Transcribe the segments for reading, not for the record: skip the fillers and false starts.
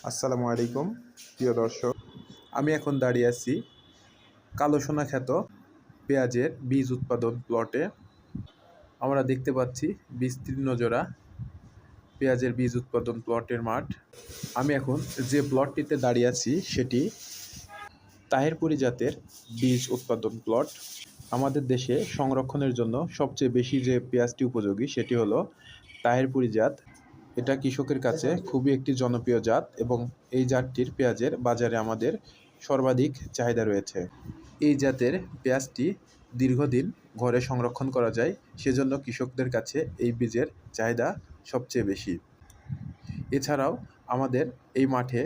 আসসালামু আলাইকুম প্রিয় দর্শক। আমি এখন দাঁড়িয়ে আছি কালো সোনা খ্যাত পেঁয়াজের বীজ উৎপাদন প্লটে। আমরা দেখতে পাচ্ছি বিস্তীর্ণ জোড়া পেঁয়াজের বীজ উৎপাদন প্লটের মাঠ। আমি এখন যে প্লটটিতে দাঁড়িয়ে আছি সেটি তাহেরপুরি জাতের বীজ উৎপাদন প্লট। আমাদের দেশে সংরক্ষণের জন্য সবচেয়ে বেশি যে পেঁয়াজটি উপযোগী সেটি হলো তাহেরপুরি জাত। এটা কৃষকের কাছে খুবই একটি জনপ্রিয় জাত এবং এই জাতটির পেঁয়াজের বাজারে আমাদের সর্বাধিক চাহিদা রয়েছে। এই জাতের পেঁয়াজটি দীর্ঘদিন ঘরে সংরক্ষণ করা যায়, সেজন্য কৃষকদের কাছে এই বীজের চাহিদা সবচেয়ে বেশি। এছাড়াও আমাদের এই মাঠে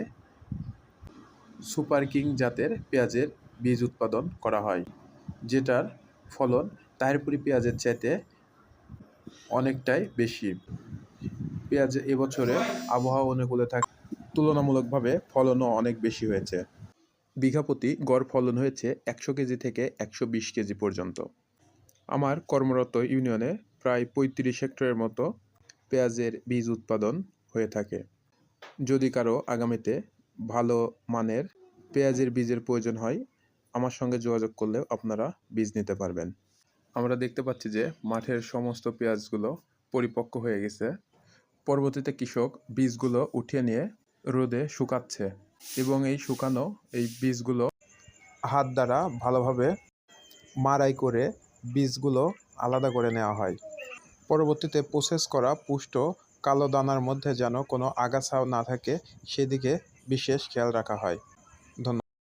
সুপার কিং জাতের পেঁয়াজের বীজ উৎপাদন করা হয়, যেটার ফলন তাহেরপুরি পেঁয়াজের চাইতে অনেকটাই বেশি। পেঁয়াজ এবছরে আবহাওয়া অনুকূলে থাকে তুলনামূলকভাবে ফলনও অনেক বেশি হয়েছে। বিঘা প্রতি গড় ফলন হয়েছে 100 কেজি থেকে 120 কেজি পর্যন্ত। আমার কর্মরত ইউনিয়নে প্রায় 35 হেক্টরের মতো পেঁয়াজের বীজ উৎপাদন হয়ে থাকে। যদি কারো আগামীতে ভালো মানের পেঁয়াজের বীজের প্রয়োজন হয়, আমার সঙ্গে যোগাযোগ করলে আপনারা বীজ নিতে পারবেন। আমরা দেখতে পাচ্ছি যে মাঠের সমস্ত পেঁয়াজগুলো পরিপক্ক হয়ে গেছে। পরবর্তীতে কৃষক বীজগুলো উঠিয়ে নিয়ে রোদে শুকাচ্ছে এবং এই শুকানো এই বীজগুলো হাত দ্বারা ভালোভাবে মাড়াই করে বীজগুলো আলাদা করে নেওয়া হয়। পরবর্তীতে প্রসেস করা পুষ্ট কালো দানার মধ্যে যেন কোনো আগাছাও না থাকে সেদিকে বিশেষ খেয়াল রাখা হয়।